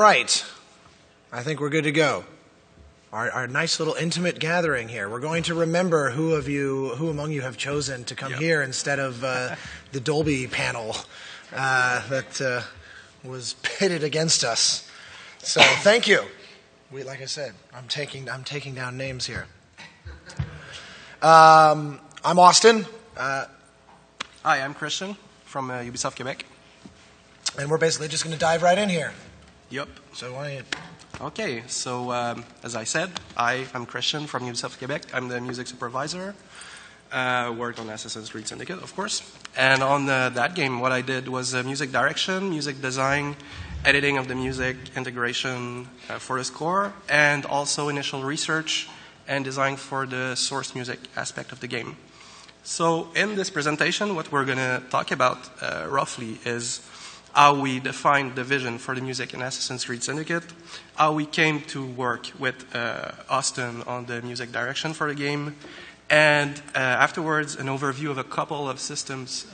right. I think we're good to go. Our nice little intimate gathering here. We're going to remember who among you have chosen to come here instead of the Dolby panel that was pitted against us. So thank you. Like I said, I'm taking down names here. I'm Austin. Hi, I'm Christian from Ubisoft Quebec. And we're basically just going to dive right in here. Yep. So why don't you... Okay, so as I said, I'm Christian from Ubisoft Quebec. I'm the music supervisor. Worked on Assassin's Creed Syndicate, of course. And on that game, what I did was music direction, music design, editing of the music, integration for the score, and also initial research and design for the source music aspect of the game. So in this presentation, what we're going to talk about roughly is how we defined the vision for the music in Assassin's Creed Syndicate, how we came to work with Austin on the music direction for the game, and afterwards an overview of a couple of systems,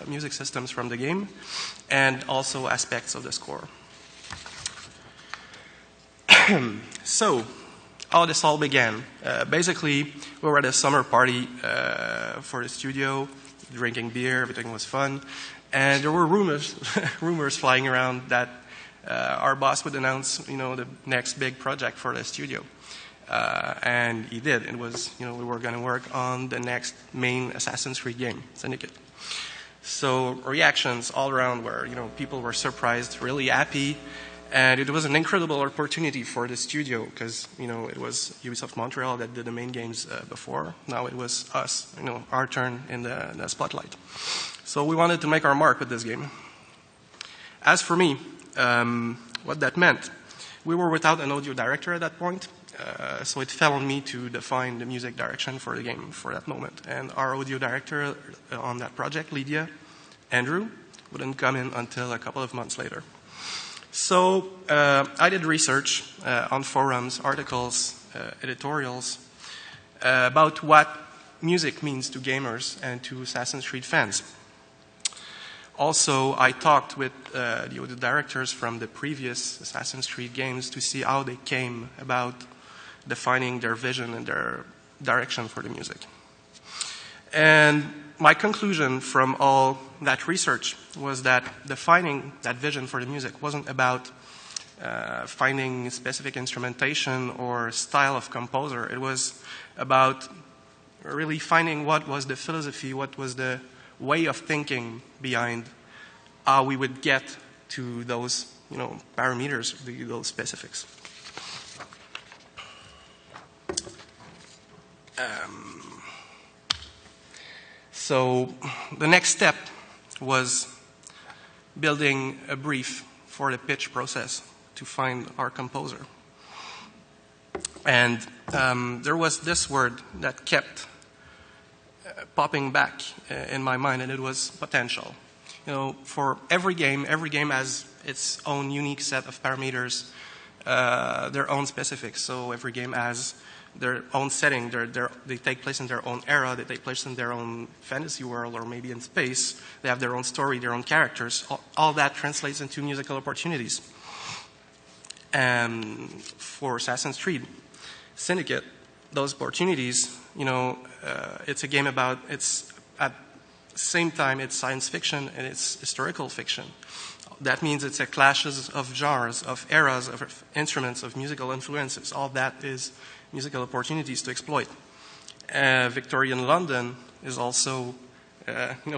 music systems from the game, and also aspects of the score. So, how this all began. Basically, we were at a summer party for the studio, drinking beer, everything was fun. And there were rumors flying around that our boss would announce, the next big project for the studio. And he did. It was, we were going to work on the next main Assassin's Creed game, Syndicate. So reactions all around were, people were surprised, really happy. And it was an incredible opportunity for the studio because, it was Ubisoft Montreal that did the main games before. Now it was us, our turn in the spotlight. So we wanted to make our mark with this game. As for me, what that meant, we were without an audio director at that point, so it fell on me to define the music direction for the game for that moment. And our audio director on that project, Lydia, Andrew, wouldn't come in until a couple of months later. So I did research on forums, articles, editorials about what music means to gamers and to Assassin's Creed fans. Also, I talked with the audio directors from the previous Assassin's Creed games to see how they came about defining their vision and their direction for the music. And my conclusion from all that research was that defining that vision for the music wasn't about finding specific instrumentation or style of composer. It was about really finding what was the philosophy, what was the way of thinking behind how we would get to those, parameters, those specifics. So the next step was building a brief for the pitch process to find our composer. And there was this word that kept popping back in my mind, and it was potential. For every game has its own unique set of parameters, their own specifics. So every game has their own setting. They take place in their own era. They take place in their own fantasy world or maybe in space. They have their own story, their own characters. All that translates into musical opportunities. And for Assassin's Creed Syndicate, those opportunities, it's a game it's at the same time it's science fiction and it's historical fiction. That means it's a clashes of genres, of eras, of instruments, of musical influences. All that is musical opportunities to exploit. Victorian London is also,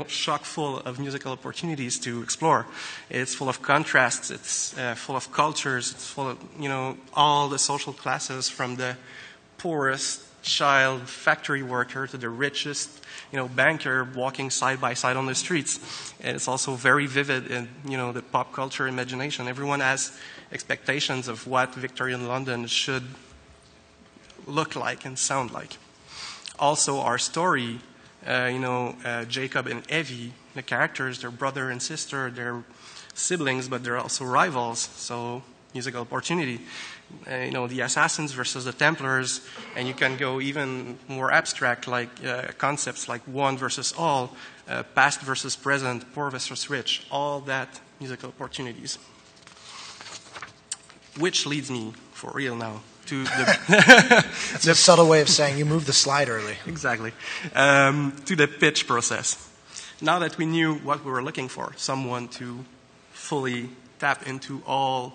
chock full of musical opportunities to explore. It's full of contrasts. It's full of cultures. It's full of, all the social classes from the poorest child factory worker to the richest, banker walking side by side on the streets. And it's also very vivid in, the pop culture imagination. Everyone has expectations of what Victorian London should look like and sound like. Also, our story, Jacob and Evie, the characters, they're brother and sister, they're siblings, but they're also rivals. So, musical opportunity. The Assassins versus the Templars, and you can go even more abstract, like concepts like one versus all, past versus present, poor versus rich, all that musical opportunities. Which leads me, for real now, to the... That's a subtle way of saying you moved the slide early. Exactly. To the pitch process. Now that we knew what we were looking for, someone to fully tap into all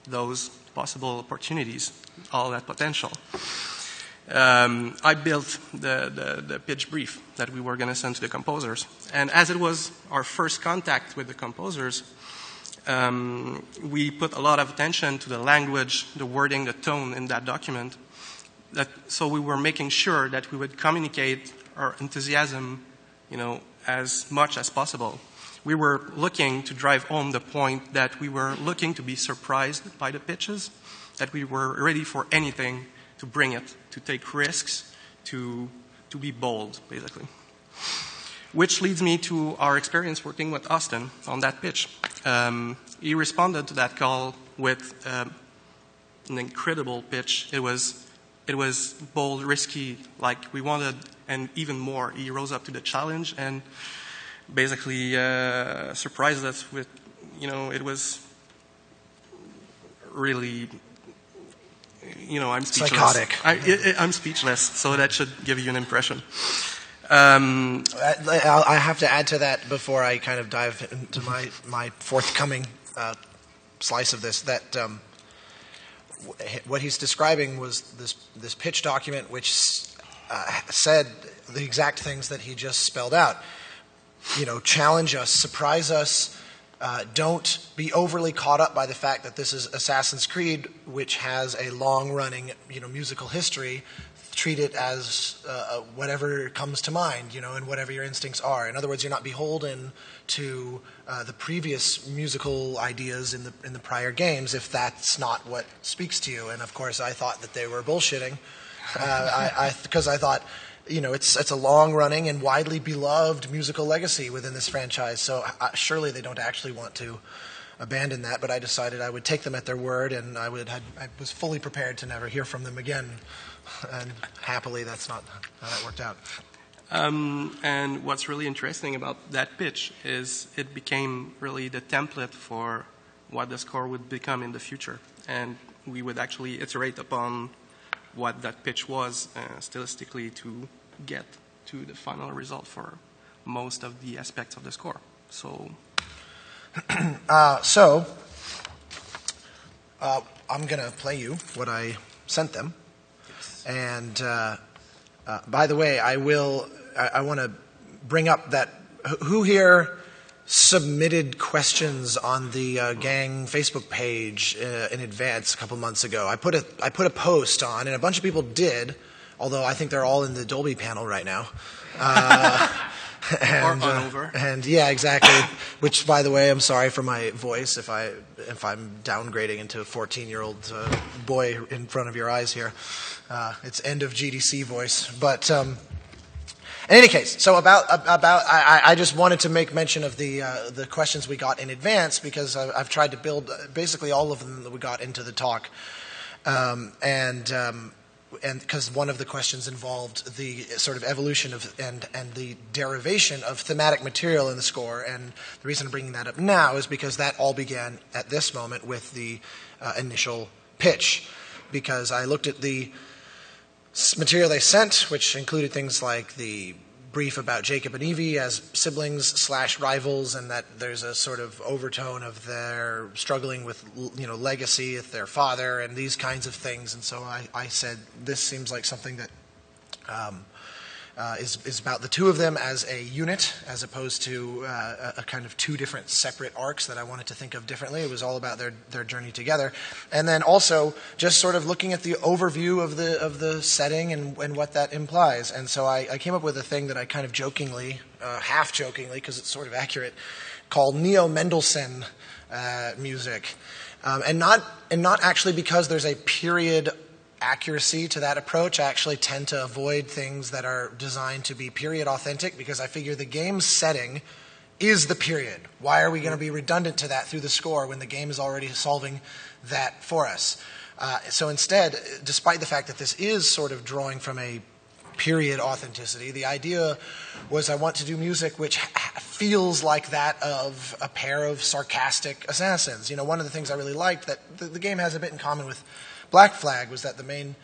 those possible opportunities, all that potential, I built the pitch brief that we were going to send to the composers. And as it was our first contact with the composers, we put a lot of attention to the language, the wording, the tone in that document. So we were making sure that we would communicate our enthusiasm, as much as possible. We were looking to drive home the point that we were looking to be surprised by the pitches, that we were ready for anything, to bring it, to take risks, to be bold, basically. Which leads me to our experience working with Austin on that pitch. He responded to that call with an incredible pitch. It was bold, risky, like we wanted, and even more. He rose up to the challenge and basically surprised us with, it was really, I'm speechless. Psychotic. I'm speechless, so that should give you an impression. I have to add to that before I kind of dive into my forthcoming slice of this, that what he's describing was this pitch document which said the exact things that he just spelled out. Challenge us, surprise us, don't be overly caught up by the fact that this is Assassin's Creed, which has a long-running, musical history. Treat it as whatever comes to mind, and whatever your instincts are. In other words, you're not beholden to the previous musical ideas in the prior games if that's not what speaks to you. And of course, I thought that they were bullshitting, because I thought, it's a long-running and widely beloved musical legacy within this franchise. So surely they don't actually want to abandon that. But I decided I would take them at their word, and I was fully prepared to never hear from them again. And happily, that's not how that worked out. And what's really interesting about that pitch is it became really the template for what the score would become in the future. And we would actually iterate upon what that pitch was stylistically to get to the final result for most of the aspects of the score. So, I'm going to play you what I sent them. And by the way, I want to bring up that who here submitted questions on the gang Facebook page in advance a couple months ago. I put a post on, and a bunch of people did, although I think they're all in the Dolby panel right now. And yeah, exactly. Which, by the way, I'm sorry for my voice if I'm downgrading into a 14-year-old boy in front of your eyes here. It's end of GDC voice, but. In any case, so I just wanted to make mention of the questions we got in advance, because I've tried to build basically all of them that we got into the talk, and because one of the questions involved the sort of evolution of and the derivation of thematic material in the score, and the reason I'm bringing that up now is because that all began at this moment with the initial pitch, because I looked at the material they sent, which included things like the brief about Jacob and Evie as siblings/rivals, and that there's a sort of overtone of their struggling with, legacy with their father and these kinds of things. And so I said, this seems like something that is about the two of them as a unit, as opposed to a kind of two different separate arcs that I wanted to think of differently. It was all about their journey together. And then also just sort of looking at the overview of the setting and what that implies. And so I came up with a thing that I kind of jokingly, half jokingly, because it's sort of accurate, called Neo-Mendelssohn music. And not actually because there's a period accuracy to that approach. I actually tend to avoid things that are designed to be period authentic, because I figure the game's setting is the period. Why are we going to be redundant to that through the score when the game is already solving that for us? So instead, despite the fact that this is sort of drawing from a period authenticity. The idea was I want to do music which feels like that of a pair of sarcastic assassins. You know, one of the things I really liked that the game has a bit in common with Black Flag was that the main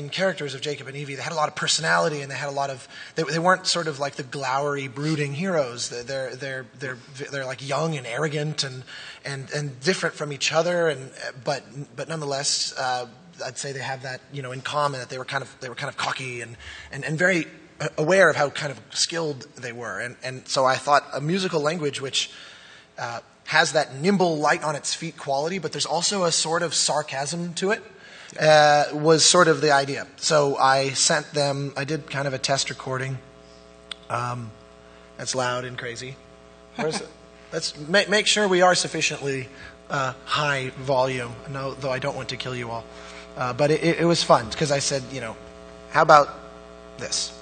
characters of Jacob and Evie, they had a lot of personality, and they had a lot of they weren't sort of like the glowery, brooding heroes. They're like young and arrogant and different from each other, but nonetheless, I'd say they have that, you know, in common, that they were kind of cocky and very aware of how kind of skilled they were, and so I thought a musical language which has that nimble, light on its feet quality, but there's also a sort of sarcasm to it. Was sort of the idea. So I sent them, I did kind of a test recording. That's loud and crazy. Where's it? Let's make sure we are sufficiently high volume, though I don't want to kill you all. But it was fun, because I said, you know, how about this?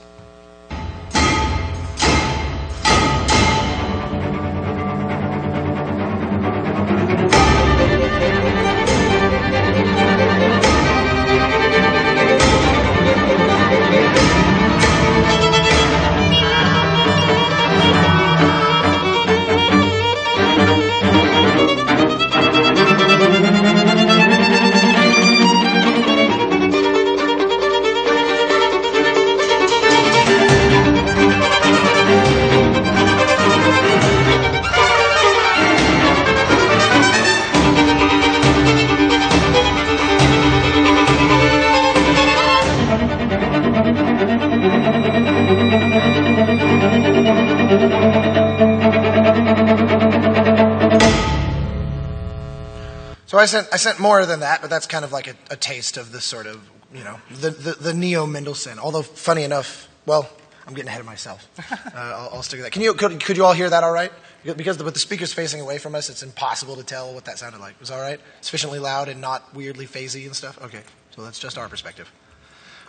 So I sent more than that, but that's kind of like a taste of the sort of, you know, the Neo Mendelssohn. Although, funny enough, well, I'm getting ahead of myself. I'll stick with that. Could you all hear that all right? Because with the speakers facing away from us, it's impossible to tell what that sounded like. Was all right? Sufficiently loud and not weirdly phasey and stuff? Okay, so that's just our perspective.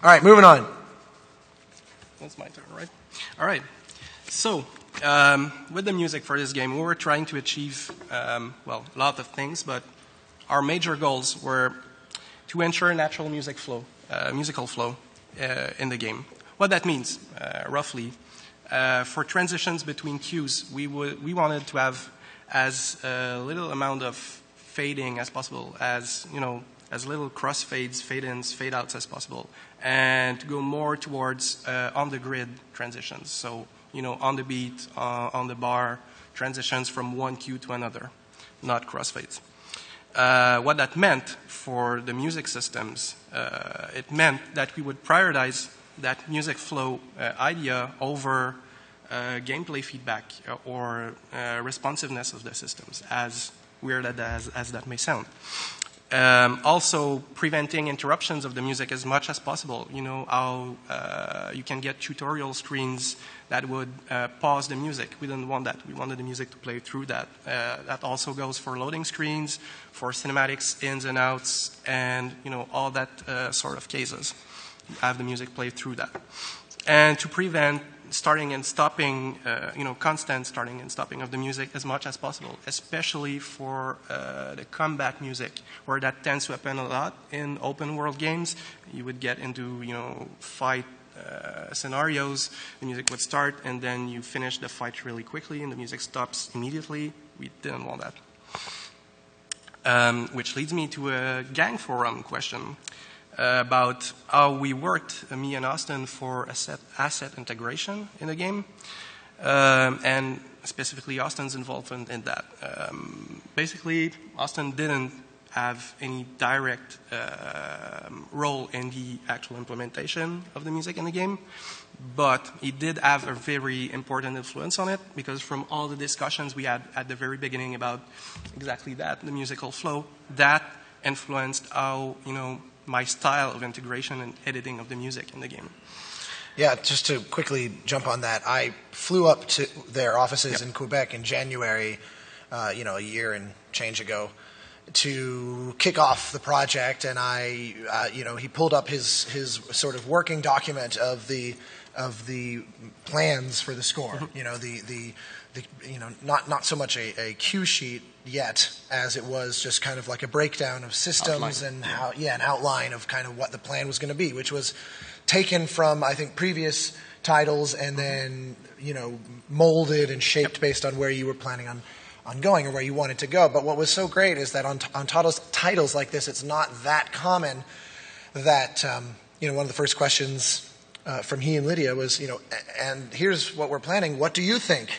All right, moving on. That's my turn, right? All right. So, with the music for this game, we were trying to achieve, well, a lot of things, but our major goals were to ensure natural musical flow in the game. What that means, roughly, for transitions between cues, we wanted to have as little amount of fading as possible, as little crossfades, fade-ins, fade-outs as possible, and to go more towards on-the-grid transitions. So, you know, on the beat, on the bar, transitions from one cue to another, not crossfades. What that meant for the music systems, it meant that we would prioritize that music flow idea over gameplay feedback or responsiveness of the systems, as weird as that may sound. Also, preventing interruptions of the music as much as possible. You know how you can get tutorial screens that would pause the music. We didn't want that. We wanted the music to play through that. That also goes for loading screens, for cinematics, ins and outs, and all that sort of cases. You have the music play through that. And to prevent starting and stopping, constant starting and stopping of the music as much as possible, especially for the combat music, where that tends to happen a lot in open world games. You would get into, fight scenarios, the music would start, and then you finish the fight really quickly, and the music stops immediately. We didn't want that. Which leads me to a gang forum question about how we worked, me and Austin, for asset integration in the game, and specifically Austin's involvement in that. Basically, Austin didn't have any direct role in the actual implementation of the music in the game, but he did have a very important influence on it, because from all the discussions we had at the very beginning about exactly that, the musical flow, that influenced how, my style of integration and editing of the music in the game. Yeah, just to quickly jump on that, I flew up to their offices in Quebec in January, a year and change ago, to kick off the project, and he pulled up his sort of working document of the plans for the score. Not so much a cue sheet yet as it was just kind of like a breakdown of systems outline. And an outline of kind of what the plan was going to be, which was taken from, I think, previous titles and then, molded and shaped based on where you were planning on going or where you wanted to go. But what was so great is that on titles like this, it's not that common that, one of the first questions from he and Lydia was, and here's what we're planning. What do you think?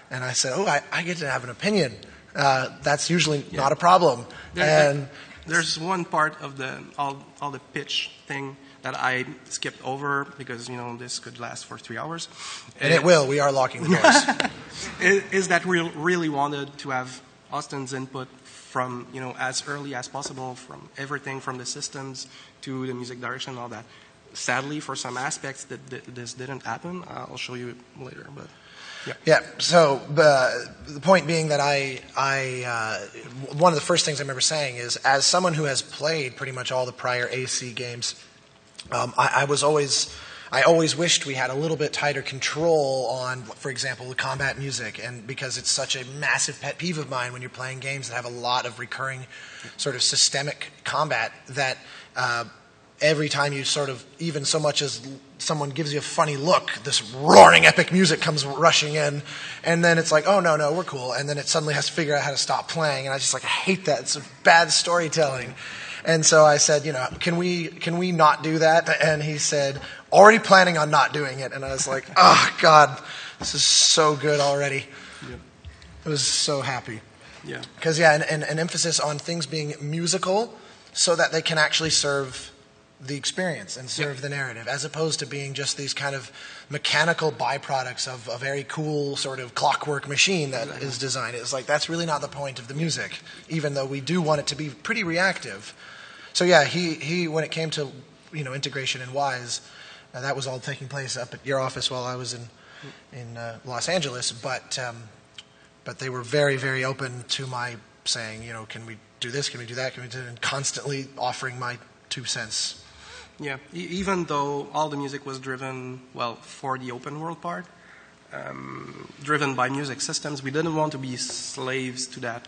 And I said, I get to have an opinion. That's usually not a problem. There's one part of all the pitch thing that I skipped over because, this could last for 3 hours. And it will. We are locking the doors. Is that we really wanted to have Austin's input from, as early as possible, from everything from the systems to the music direction and all that. Sadly, for some aspects, this didn't happen. I'll show you later, but... Yeah. So the point being that one of the first things I remember saying is, as someone who has played pretty much all the prior AC games, I always wished we had a little bit tighter control on, for example, the combat music, and because it's such a massive pet peeve of mine when you're playing games that have a lot of recurring sort of systemic combat that. Every time you sort of, even so much as someone gives you a funny look, this roaring epic music comes rushing in, and then it's like, oh, no, we're cool, and then it suddenly has to figure out how to stop playing, and I hate that. It's bad storytelling. And so I said, can we not do that? And he said, already planning on not doing it. And I was like, oh, God, this is so good already. Yeah. I was so happy. Yeah. Because, an emphasis on things being musical so that they can actually serve the experience and serve the narrative, as opposed to being just these kind of mechanical byproducts of a very cool sort of clockwork machine that is designed. It's like, that's really not the point of the music, even though we do want it to be pretty reactive. So he when it came to integration and Wise, that was all taking place up at your office while I was in Los Angeles, but they were very, very open to my saying, can we do this, can we do that, can we do it, and constantly offering my 2 cents. Yeah, even though all the music was driven, for the open world part, driven by music systems, we didn't want to be slaves to that,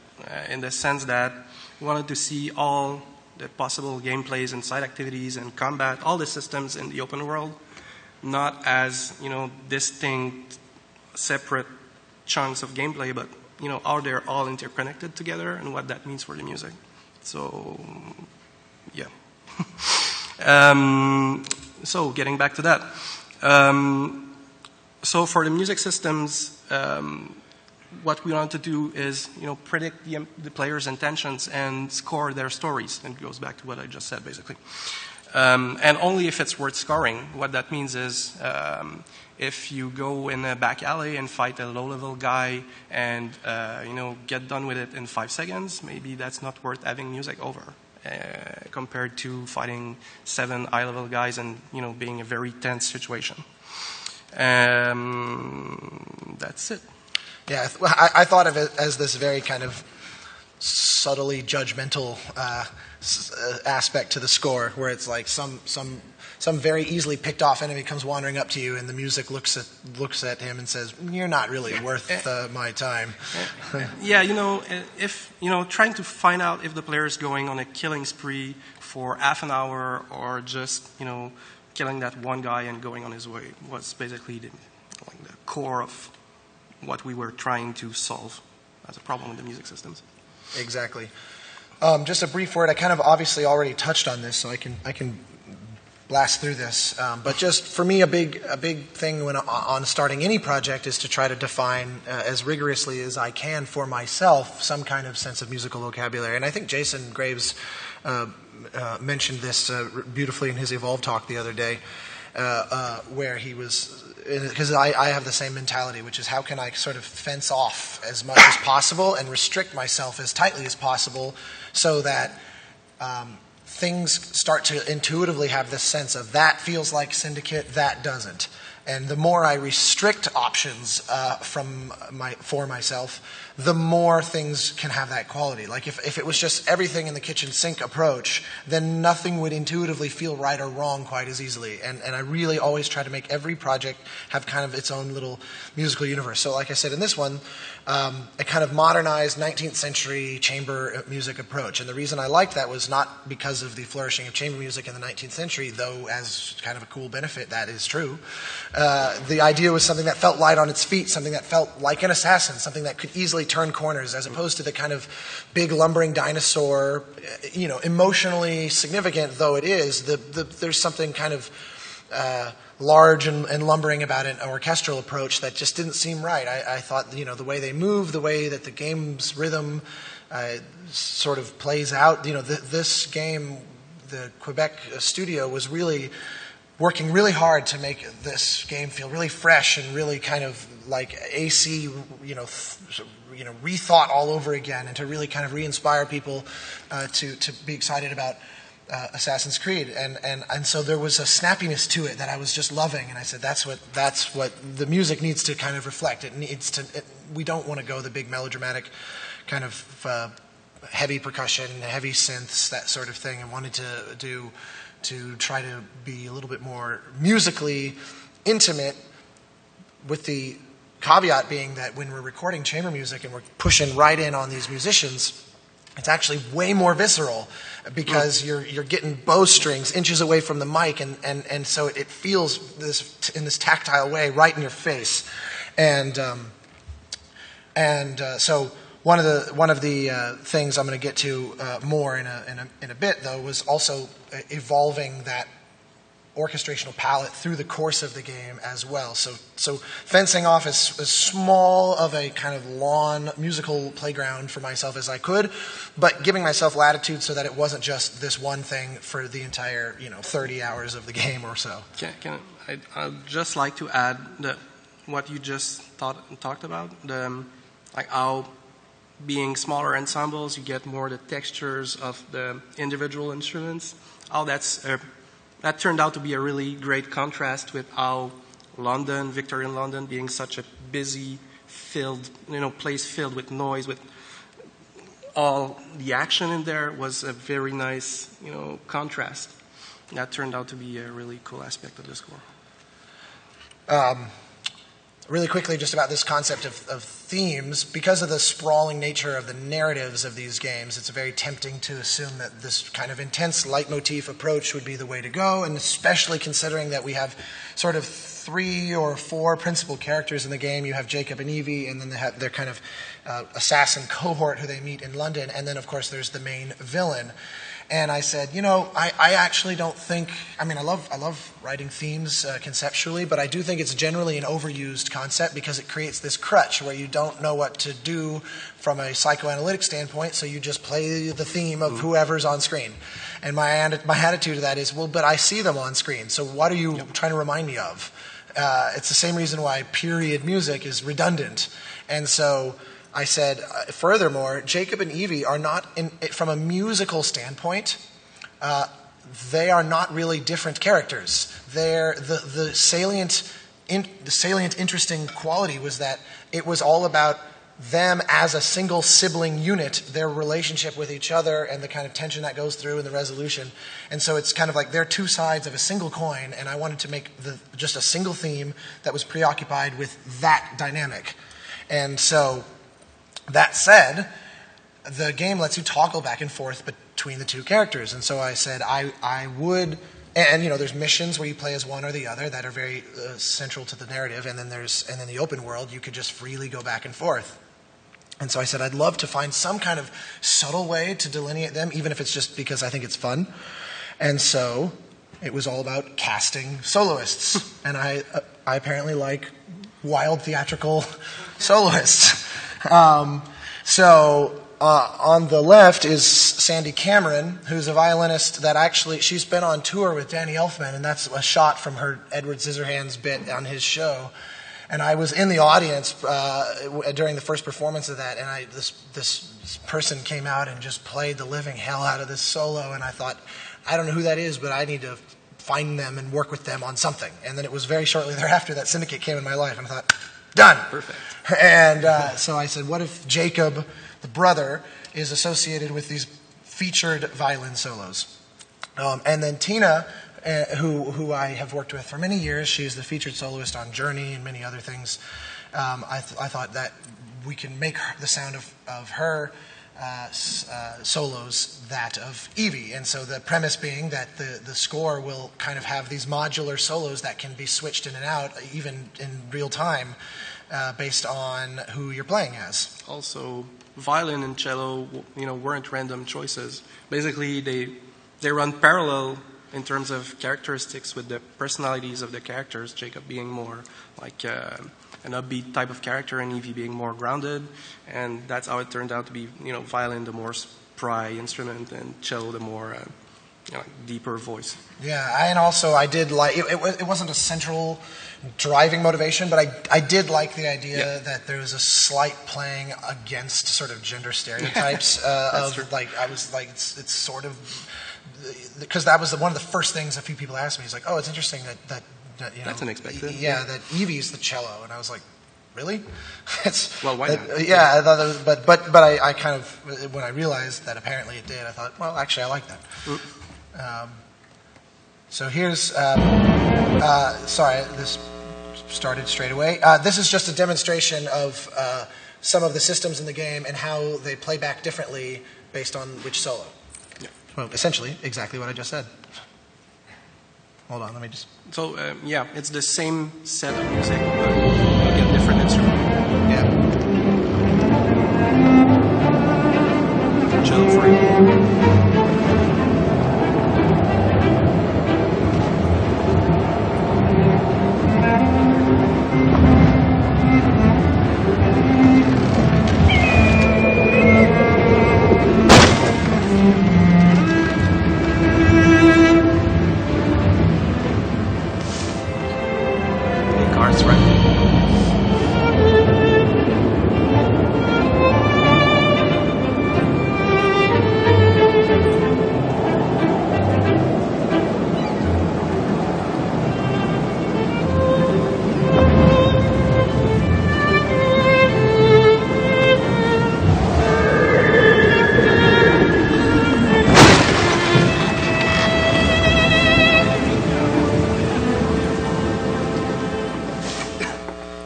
in the sense that we wanted to see all the possible gameplays and side activities and combat, all the systems in the open world, not as, distinct, separate chunks of gameplay, but, how they're all interconnected together and what that means for the music. So, yeah. So getting back to that. So for the music systems, what we want to do is, predict the player's intentions and score their stories. And it goes back to what I just said, basically. And only if it's worth scoring. What that means is, if you go in a back alley and fight a low-level guy and, get done with it in 5 seconds, maybe that's not worth having music over. Compared to fighting 7 high-level guys and, being a very tense situation. That's it. Yeah, I thought of it as this very kind of subtly judgmental aspect to the score, where it's like some very easily picked off enemy comes wandering up to you, and the music looks at him and says, "You're not really worth my time." Yeah, if trying to find out if the player is going on a killing spree for half an hour or just killing that one guy and going on his way was basically the core of what we were trying to solve as a problem with the music systems. Exactly. Just a brief word. I kind of obviously already touched on this, so I can blast through this. But just for me, a big thing when on starting any project is to try to define as rigorously as I can for myself some kind of sense of musical vocabulary. And I think Jason Graves mentioned this beautifully in his Evolve talk the other day, where he was, because I have the same mentality, which is how can I sort of fence off as much as possible and restrict myself as tightly as possible so that things start to intuitively have this sense of that feels like Syndicate, that doesn't. And the more I restrict options for myself, the more things can have that quality. Like if it was just everything in the kitchen sink approach, then nothing would intuitively feel right or wrong quite as easily. And I really always try to make every project have kind of its own little musical universe. So like I said, in this one, a kind of modernized 19th century chamber music approach. And the reason I liked that was not because of the flourishing of chamber music in the 19th century, though as kind of a cool benefit that is true. The idea was something that felt light on its feet, something that felt like an assassin, something that could easily turn corners, as opposed to the kind of big lumbering dinosaur, emotionally significant though it is, there's something kind of large and lumbering about an orchestral approach that just didn't seem right. I thought, the way they move, the way that the game's rhythm sort of plays out, this game, the Quebec studio was really working really hard to make this game feel really fresh and really kind of like AC, rethought all over again, and to really kind of re-inspire people to be excited about Assassin's Creed. And so there was a snappiness to it that I was just loving, and I said that's what the music needs to kind of reflect. We don't want to go the big melodramatic kind of heavy percussion, heavy synths, that sort of thing. I wanted to try to be a little bit more musically intimate, with the caveat being that when we're recording chamber music and we're pushing right in on these musicians, it's actually way more visceral because you're getting bowstrings inches away from the mic, and so it feels in this tactile way right in your face. So one of the things I'm going to get to more in a bit, though, was also evolving that orchestrational palette through the course of the game as well. So fencing off as small of a kind of lawn musical playground for myself as I could, but giving myself latitude so that it wasn't just this one thing for the entire 30 hours of the game or so. I'd just like to add that what you just talked about, like how being smaller ensembles, you get more the textures of the individual instruments. How that turned out to be a really great contrast with how London, Victorian London, being such a busy, place filled with noise, with all the action in there, was a very nice, contrast. That turned out to be a really cool aspect of the score. Really quickly, just about this concept of themes, because of the sprawling nature of the narratives of these games, it's very tempting to assume that this kind of intense leitmotif approach would be the way to go, and especially considering that we have sort of 3 or 4 principal characters in the game. You have Jacob and Evie, and then they have their kind of assassin cohort who they meet in London, and then, of course, there's the main villain. And I said, I actually don't think, I love writing themes conceptually, but I do think it's generally an overused concept because it creates this crutch where you don't know what to do from a psychoanalytic standpoint, so you just play the theme of whoever's on screen. And my attitude to that is, well, but I see them on screen, so what are you trying to remind me of? It's the same reason why period music is redundant. And so I said, furthermore, Jacob and Evie are not, from a musical standpoint, they are not really different characters. The salient, interesting quality was that it was all about them as a single sibling unit, their relationship with each other, and the kind of tension that goes through in the resolution. And so it's kind of like they're two sides of a single coin, and I wanted to make just a single theme that was preoccupied with that dynamic. And so, that said, the game lets you toggle back and forth between the two characters. And so I said I would, and there's missions where you play as one or the other that are very central to the narrative, and then the open world, you could just freely go back and forth. And so I said I'd love to find some kind of subtle way to delineate them, even if it's just because I think it's fun. And so it was all about casting soloists. And I apparently like wild theatrical soloists. On the left is Sandy Cameron, who's a violinist that actually, she's been on tour with Danny Elfman, and that's a shot from her Edward Scissorhands bit on his show. And I was in the audience during the first performance of that, and this person came out and just played the living hell out of this solo, and I thought, I don't know who that is, but I need to find them and work with them on something. And then it was very shortly thereafter that Syndicate came in my life, and I thought, done. Perfect. And so I said, what if Jacob, the brother, is associated with these featured violin solos? And then Tina, who I have worked with for many years, she's the featured soloist on Journey and many other things. I thought that we can make the sound of her solos that of Evie. And so the premise being that the score will kind of have these modular solos that can be switched in and out, even in real time, based on who you're playing as. Also, violin and cello, weren't random choices. Basically, they run parallel in terms of characteristics with the personalities of the characters, Jacob being more like an upbeat type of character and Evie being more grounded, and that's how it turned out to be. Violin the more spry instrument, and cello the more deeper voice. Yeah, and also I did like it wasn't a central driving motivation, but I did like the idea that there was a slight playing against sort of gender stereotypes of true. like I was like it's sort of because that was one of the first things a few people asked me. It's like, oh, it's interesting that that's unexpected. Yeah, that Evie's the cello, and I was like, really? Well, why not? Yeah, I thought that was, but I kind of when I realized that apparently it did, I thought, well, actually, I like that. So here's sorry, this started straight away. This is just a demonstration of some of the systems in the game and how they play back differently based on which solo. Yeah. Well, essentially, exactly what I just said. Hold on, let me just... So, it's the same set of music, but you get different instruments. Yeah. Cello free.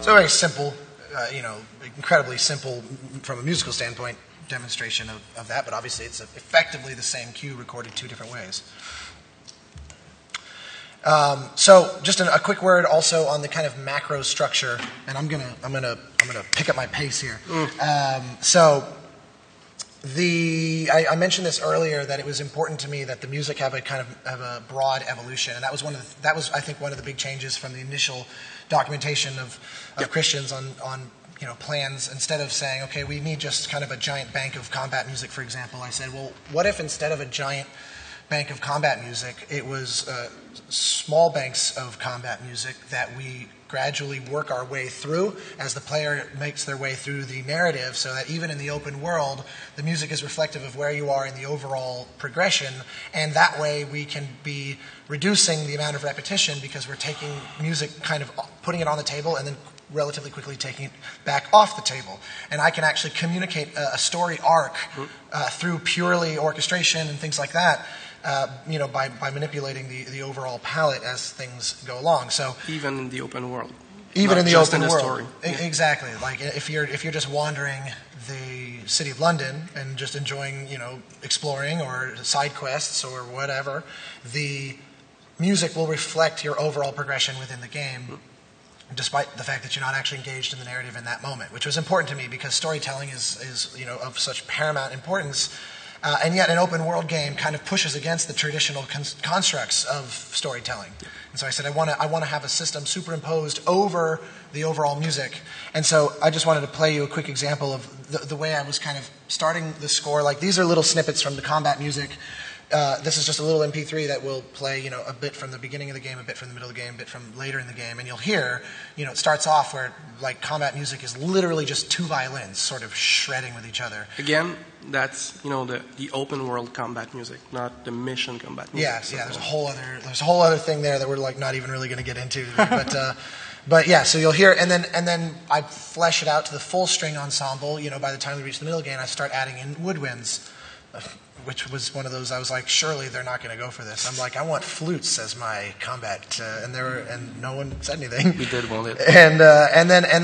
Very simple, incredibly simple from a musical standpoint demonstration of that, but obviously it's effectively the same cue recorded two different ways. So just a quick word also on the kind of macro structure, and I'm gonna pick up my pace here. I mentioned this earlier that it was important to me that the music have a broad evolution, and that was I think one of the big changes from the initial documentation of Christians on plans. Instead of saying, okay, we need just kind of a giant bank of combat music, for example, I said, well, what if instead of a giant bank of combat music, it was small banks of combat music that we gradually work our way through as the player makes their way through the narrative, so that even in the open world, the music is reflective of where you are in the overall progression, and that way we can be reducing the amount of repetition because we're taking music, kind of putting it on the table and then relatively quickly taking it back off the table. And I can actually communicate a story arc through purely orchestration and things like that, by manipulating the overall palette as things go along. So even in the open world. Even in the open world. Story. Exactly. Like if you're just wandering the city of London and just enjoying, exploring or side quests or whatever, the music will reflect your overall progression within the game, despite the fact that you're not actually engaged in the narrative in that moment, which was important to me because storytelling is of such paramount importance. And yet an open world game kind of pushes against the traditional constructs of storytelling. And so I said, I want to have a system superimposed over the overall music. And so I just wanted to play you a quick example of the way I was kind of starting the score. Like, these are little snippets from the combat music. this is just a little MP3 that will play, a bit from the beginning of the game, a bit from the middle of the game, a bit from later in the game, and you'll hear, it starts off where like combat music is literally just two violins sort of shredding with each other. Again, that's the open world combat music, not the mission combat music. Yes, yeah. There's a whole other thing there that we're like not even really going to get into, but yeah. So you'll hear, and then I flesh it out to the full string ensemble. By the time we reach the middle of the game, I start adding in woodwinds. Which was one of those I was like, surely they're not going to go for this. I'm like, I want flutes as my combat, and no one said anything. We did want it. And then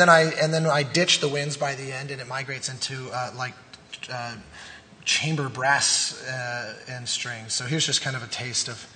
I ditch the winds by the end, and it migrates into chamber brass and strings. So here's just kind of a taste of.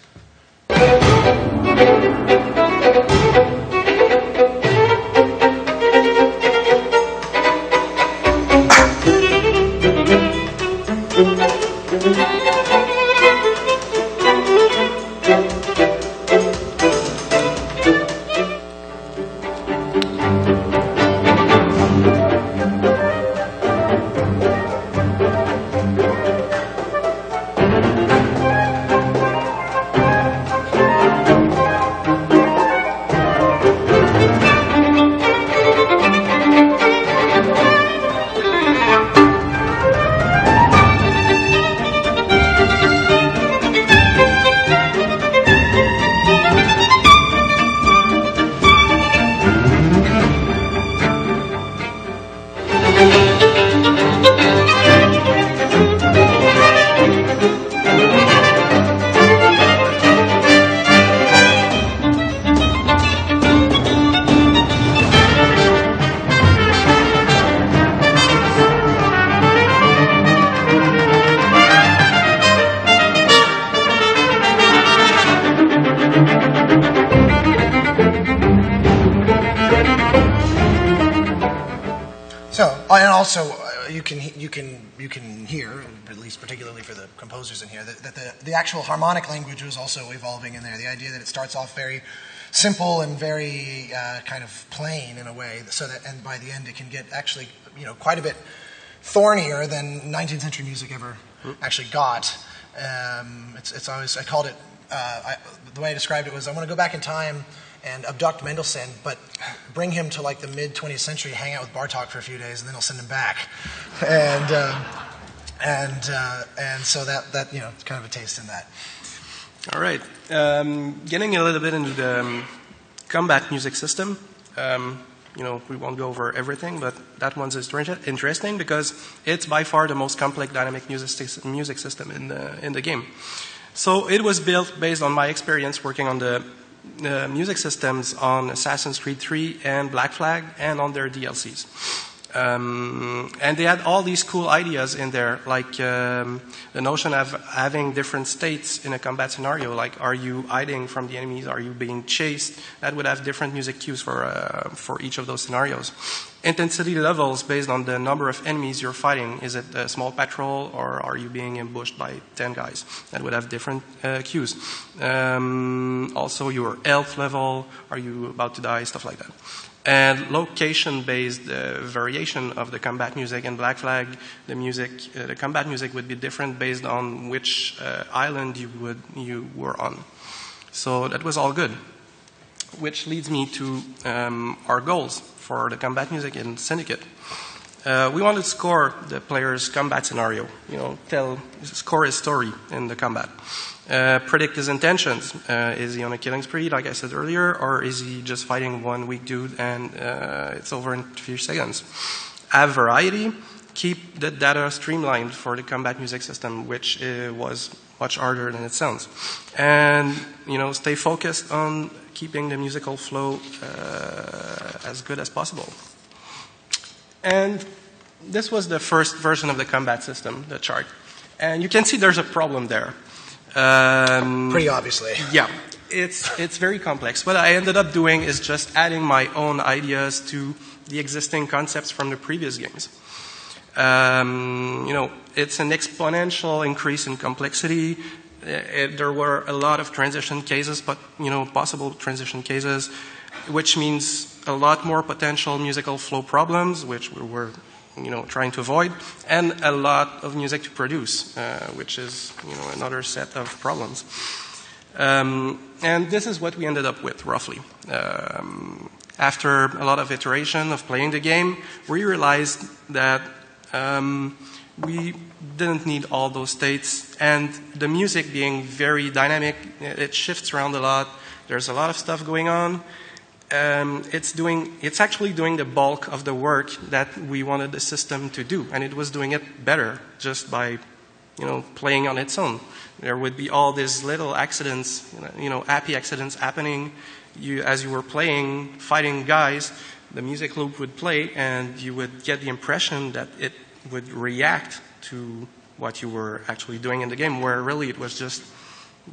And also, you can hear, at least particularly for the composers in here, that the actual harmonic language was also evolving in there. The idea that it starts off very simple and very kind of plain in a way, so that, and by the end it can get actually, quite a bit thornier than 19th century music ever actually got. It's always, I called it, the way I described it was, I want to go back in time and abduct Mendelssohn, but bring him to like the mid-20th century, hang out with Bartok for a few days, and then I'll send him back. And so that it's kind of a taste in that. All right. Getting a little bit into the combat music system. We won't go over everything, but that one's interesting because it's by far the most complex dynamic music system in the game. So it was built based on my experience working on the music systems on Assassin's Creed 3 and Black Flag and on their DLCs. And they had all these cool ideas in there, like the notion of having different states in a combat scenario, like are you hiding from the enemies, are you being chased? That would have different music cues for each of those scenarios. Intensity levels based on the number of enemies you're fighting. Is it a small patrol or are you being ambushed by 10 guys? That would have different cues. Also your health level, are you about to die, stuff like that. And location-based variation of the combat music. In Black Flag, the combat music would be different based on which island you were on. So that was all good. Which leads me to our goals for the combat music in Syndicate. We want to score the player's combat scenario. Score his story in the combat. Predict his intentions. Is he on a killing spree, like I said earlier, or is he just fighting one weak dude and it's over in a few seconds? Have variety. Keep the data streamlined for the combat music system, which was much harder than it sounds. And, stay focused on keeping the musical flow as good as possible. And this was the first version of the combat system, the chart. And you can see there's a problem there. Pretty obviously. Yeah, it's very complex. What I ended up doing is just adding my own ideas to the existing concepts from the previous games. It's an exponential increase in complexity. There were a lot of transition cases, but possible transition cases, which means a lot more potential musical flow problems, which we were trying to avoid, and a lot of music to produce, which is another set of problems. And this is what we ended up with, roughly. After a lot of iteration of playing the game, we realized that we didn't need all those states, and the music being very dynamic, it shifts around a lot. There's a lot of stuff going on. It's actually doing the bulk of the work that we wanted the system to do, and it was doing it better just by, playing on its own. There would be all these little accidents, happy accidents happening. As you were playing, fighting guys, the music loop would play, and you would get the impression that it would react to what you were actually doing in the game, where really it was just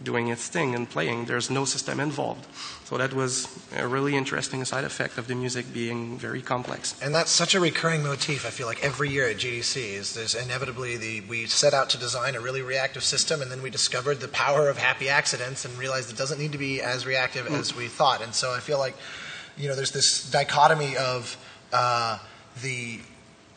doing its thing and playing. There's no system involved. So that was a really interesting side effect of the music being very complex. And that's such a recurring motif, I feel like, every year at GDC. Is there's inevitably we set out to design a really reactive system, and then we discovered the power of happy accidents and realized it doesn't need to be as reactive as we thought. And so I feel like, there's this dichotomy of the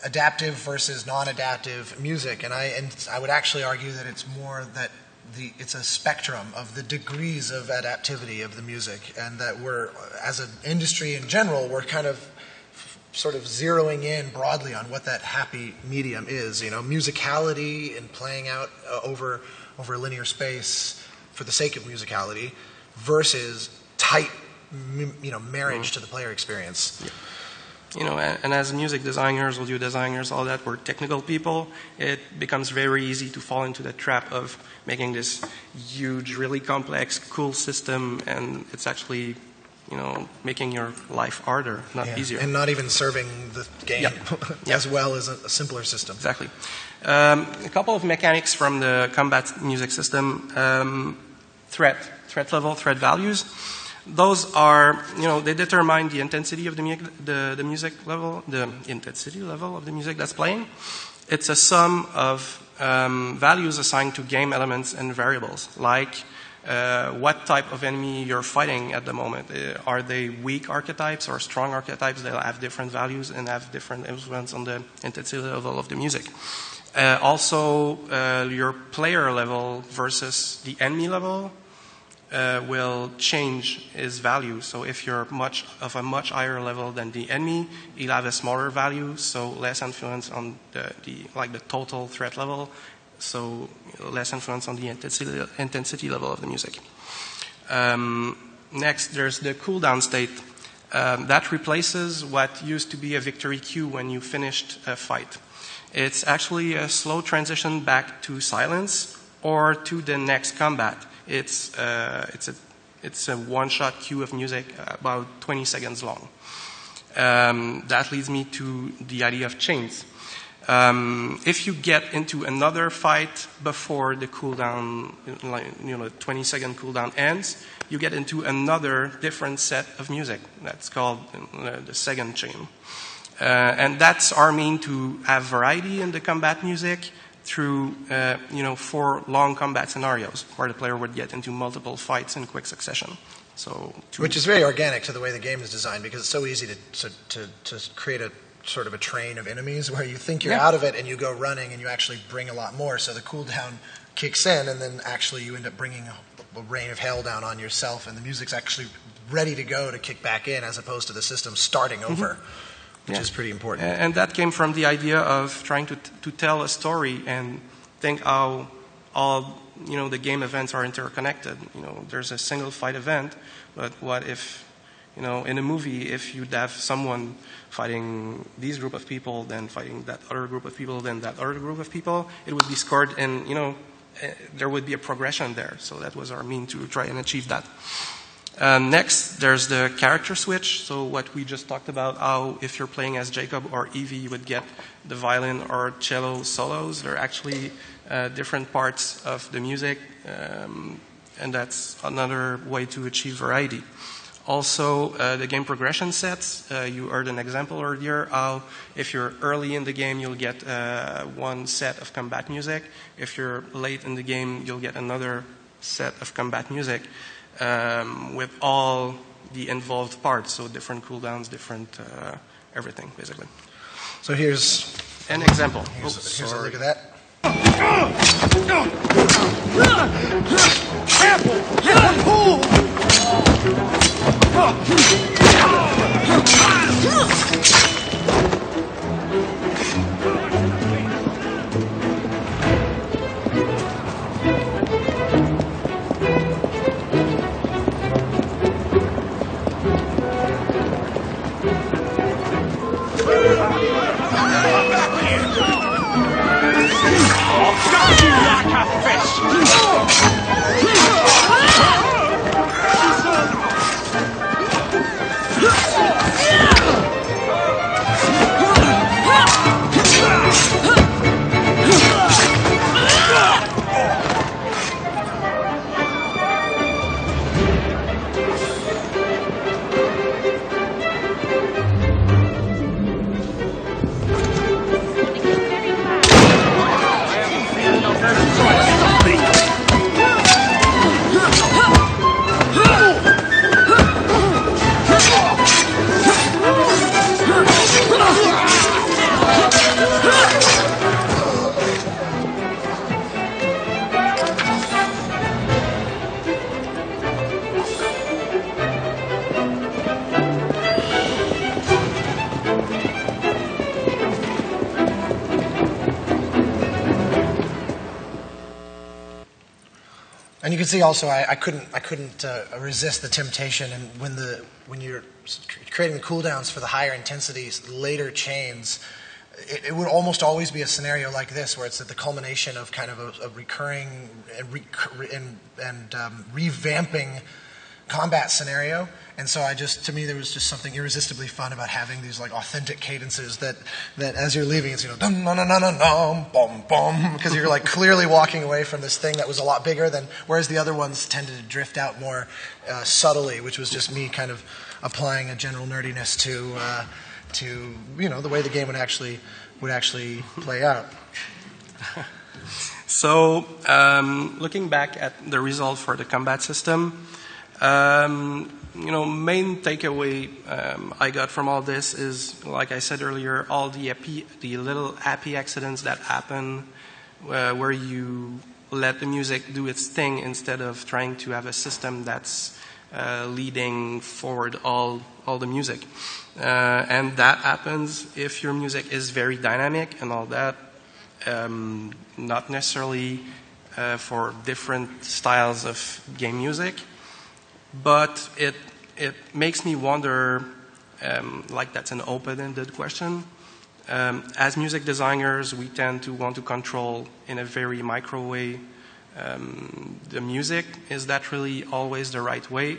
adaptive versus non-adaptive music, and I would actually argue that it's more that it's a spectrum of the degrees of adaptivity of the music, and that we're, as an industry in general, we're kind of sort of zeroing in broadly on what that happy medium is. Musicality and playing out over a linear space for the sake of musicality versus tight, marriage to the player experience. Yeah. And as music designers, audio designers, all that, we're technical people. It becomes very easy to fall into the trap of making this huge, really complex, cool system, and it's actually, making your life harder, not easier. And not even serving the game as well as a simpler system. Exactly. A couple of mechanics from the combat music system. Threat level, threat values. Those are, they determine the intensity of the music level, the intensity level of the music that's playing. It's a sum of values assigned to game elements and variables, like what type of enemy you're fighting at the moment. Are they weak archetypes or strong archetypes? They'll have different values and have different influence on the intensity level of the music. Also, your player level versus the enemy level will change its value. So if you're of a much higher level than the enemy, you'll have a smaller value, so less influence on the total threat level, so less influence on the intensity level of the music. Next, there's the cooldown state. That replaces what used to be a victory queue when you finished a fight. It's actually a slow transition back to silence or to the next combat. It's a one-shot queue of music about 20 seconds long. That leads me to the idea of chains. If you get into another fight before the cooldown, 20-second cooldown ends, you get into another different set of music. That's called the second chain. And that's our mean to have variety in the combat music through 4 long combat scenarios where the player would get into multiple fights in quick succession. Which is very organic to the way the game is designed, because it's so easy to create a sort of a train of enemies where you think you're out of it and you go running and you actually bring a lot more. So the cooldown kicks in, and then actually you end up bringing a rain of hell down on yourself, and the music's actually ready to go to kick back in, as opposed to the system starting over. Which is pretty important. And that came from the idea of trying to tell a story and think how all the game events are interconnected. There's a single fight event, but what if in a movie, if you'd have someone fighting these group of people, then fighting that other group of people, then that other group of people, it would be scored, and there would be a progression there. So that was our mean to try and achieve that. Next, there's the character switch. So what we just talked about, how if you're playing as Jacob or Evie, you would get the violin or cello solos. They're actually different parts of the music, and that's another way to achieve variety. Also, the game progression sets. You heard an example earlier, how if you're early in the game, you'll get one set of combat music. If you're late in the game, you'll get another set of combat music. With all the involved parts, so different cooldowns, different everything, basically. So here's an example. Here's a look at that. And you can see also, I couldn't resist the temptation, and when you're creating the cooldowns for the higher intensities, later chains, it would almost always be a scenario like this, where it's at the culmination of kind of a recurring and revamping combat scenario. And so to me, there was just something irresistibly fun about having these like authentic cadences that as you're leaving, it's, dum dum dum dum dum bum bum, because you're like clearly walking away from this thing that was a lot bigger than, whereas the other ones tended to drift out more subtly, which was just me kind of applying a general nerdiness to the way the game would actually play out. So, looking back at the result for the combat system, main takeaway I got from all this is, like I said earlier, all the little happy accidents that happen where you let the music do its thing instead of trying to have a system that's leading forward all the music. And that happens if your music is very dynamic and all that, not necessarily for different styles of game music. But it makes me wonder, like that's an open-ended question. As music designers, we tend to want to control in a very micro way the music. Is that really always the right way?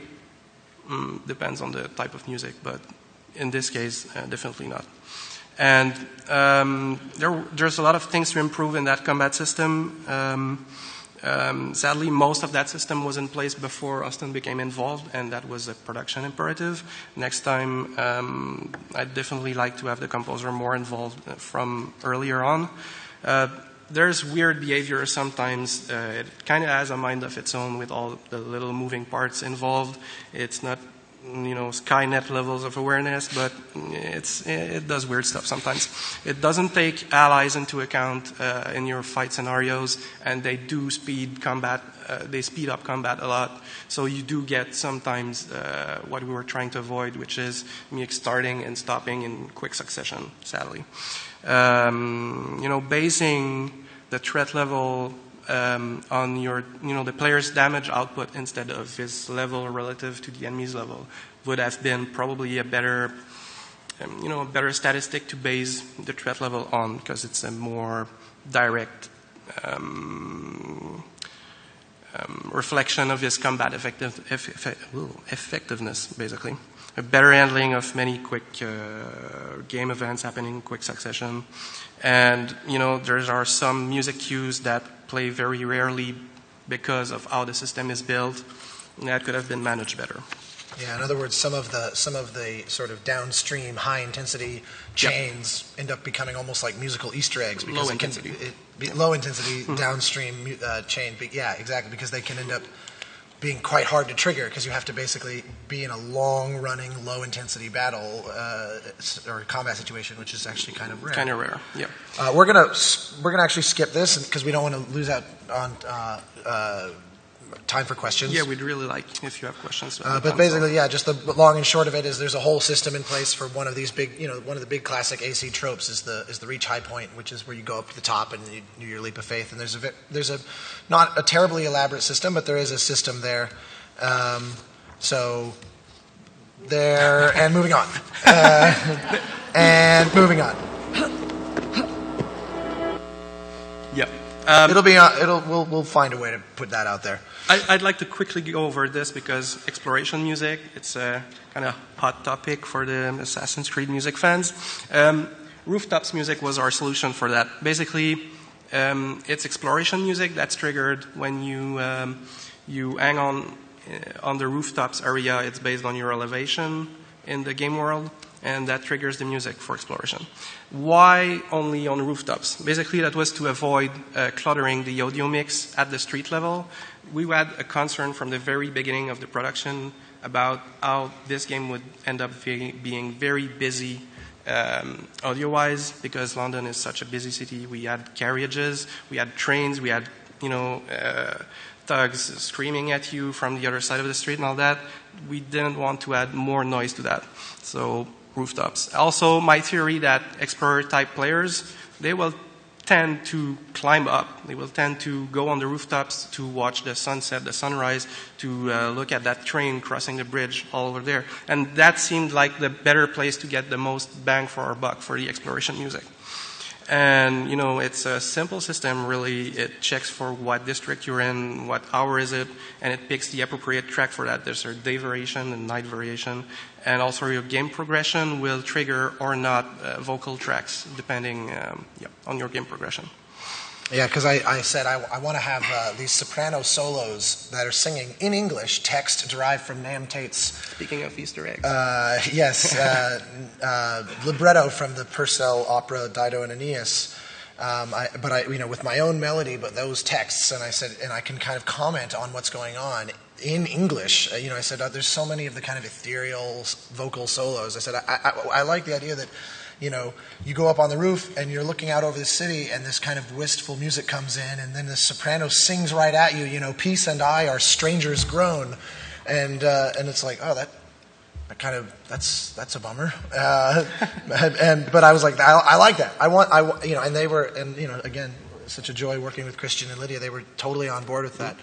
Depends on the type of music, but in this case, definitely not. And there's a lot of things to improve in that combat system. Sadly, most of that system was in place before Austin became involved, and that was a production imperative. Next time, I'd definitely like to have the composer more involved from earlier on. There's weird behavior sometimes. It kind of has a mind of its own with all the little moving parts involved. It's not Skynet levels of awareness, but it does weird stuff sometimes. It doesn't take allies into account in your fight scenarios, and they do speed up combat a lot. So you do get sometimes what we were trying to avoid, which is me starting and stopping in quick succession, sadly. Basing the threat level on the player's damage output instead of his level relative to the enemy's level would have been probably a better statistic to base the threat level on, because it's a more direct reflection of his combat effectiveness, basically. A better handling of many quick game events happening in quick succession. And, there are some music cues that play very rarely because of how the system is built. And that could have been managed better. Yeah, in other words, some of the sort of downstream high intensity chains end up becoming almost like musical Easter eggs. Because low intensity downstream chain. Yeah, exactly, because they can end up being quite hard to trigger because you have to basically be in a long-running, low-intensity battle or combat situation, which is actually kind of rare. Kind of rare, yeah. We're gonna actually skip this because we don't want to lose out on time for questions. Yeah, we'd really like if you have questions. But basically, yeah, just the long and short of it is there's a whole system in place for one of these big, one of the big classic AC tropes is the reach high point, which is where you go up to the top and you do your leap of faith. And there's a not a terribly elaborate system, but there is a system there. So there and moving on, and moving on. Yep. We'll find a way to put that out there. I'd like to quickly go over this because exploration music, it's a kind of hot topic for the Assassin's Creed music fans. Rooftops music was our solution for that. Basically, it's exploration music that's triggered when you hang on the rooftops area. It's based on your elevation in the game world, and that triggers the music for exploration. Why only on rooftops? Basically, that was to avoid cluttering the audio mix at the street level. We had a concern from the very beginning of the production about how this game would end up being very busy audio-wise because London is such a busy city. We had carriages, we had trains, we had thugs screaming at you from the other side of the street and all that. We didn't want to add more noise to that. So rooftops. Also, my theory that Explorer-type players, they will tend to climb up. They will tend to go on the rooftops to watch the sunset, the sunrise, to look at that train crossing the bridge all over there. And that seemed like the better place to get the most bang for our buck for the exploration music. And, it's a simple system, really. It checks for what district you're in, what hour is it, and it picks the appropriate track for that. There's a day variation and night variation. And also your game progression will trigger or not vocal tracks, depending on your game progression. Yeah, because I said I want to have these soprano solos that are singing in English, text derived from Nam Tate's. Speaking of Easter eggs. Yes, libretto from the Purcell opera Dido and Aeneas. But with my own melody, but those texts, and I said, and I can kind of comment on what's going on in English. I said, there's so many of the kind of ethereal vocal solos. I said, I like the idea that. You go up on the roof and you're looking out over the city and this kind of wistful music comes in and then the soprano sings right at you, peace and I are strangers grown. And it's like, oh, that's a bummer. But I was like, I like that. And they were, and again, such a joy working with Christian and Lydia. They were totally on board with that.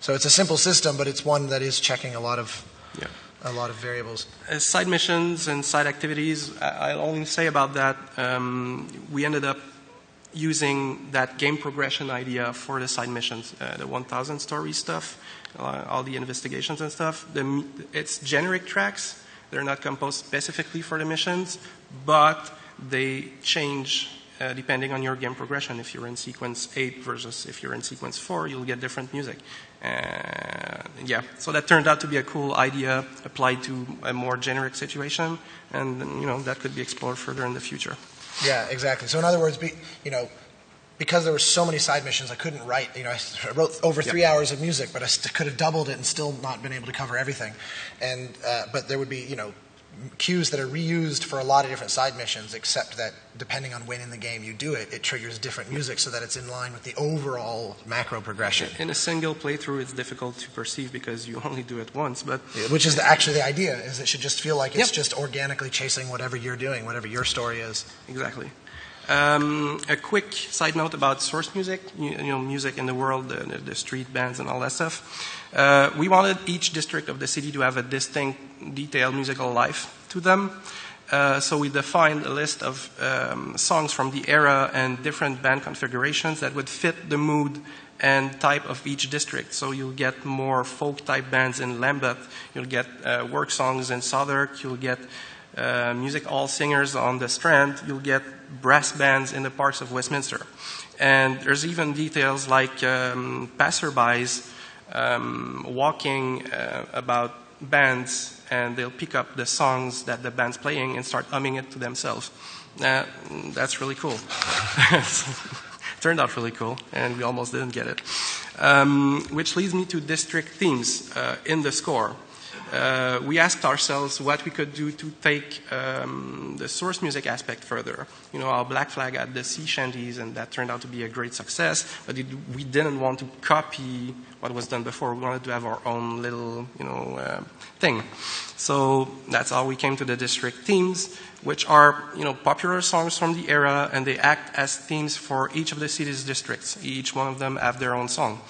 So it's a simple system, but it's one that is checking a lot of variables. Side missions and side activities, I'll only say about that, we ended up using that game progression idea for the side missions, the 1000 story stuff, all the investigations and stuff. It's generic tracks. They're not composed specifically for the missions, but they change depending on your game progression. If you're in sequence 8 versus if you're in sequence 4, you'll get different music. So that turned out to be a cool idea applied to a more generic situation, and that could be explored further in the future. Yeah, exactly. So in other words, because there were so many side missions, I couldn't write. I wrote over 3 hours of music, but I could have doubled it and still not been able to cover everything. And but there would be cues that are reused for a lot of different side missions, except that depending on when in the game you do it, it triggers different music so that it's in line with the overall macro progression. In a single playthrough, it's difficult to perceive because you only do it once. But which is actually the idea, is it should just feel like it's just organically chasing whatever you're doing, whatever your story is. Exactly. A quick side note about source music, music in the world, the street bands and all that stuff. We wanted each district of the city to have a distinct, detailed musical life to them. So we defined a list of songs from the era and different band configurations that would fit the mood and type of each district. So you'll get more folk-type bands in Lambeth, you'll get work songs in Southwark, you'll get music hall singers on the Strand, you'll get brass bands in the parks of Westminster. And there's even details like passerbys walking about bands, and they'll pick up the songs that the band's playing and start humming it to themselves. That's really cool. Turned out really cool, and we almost didn't get it. Which leads me to district themes in the score. We asked ourselves what we could do to take the source music aspect further. Our Black Flag had the sea shanties, and that turned out to be a great success, but we didn't want to copy what was done before. We wanted to have our own little, thing. So that's how we came to the district themes, which are, popular songs from the era, and they act as themes for each of the city's districts. Each one of them have their own song.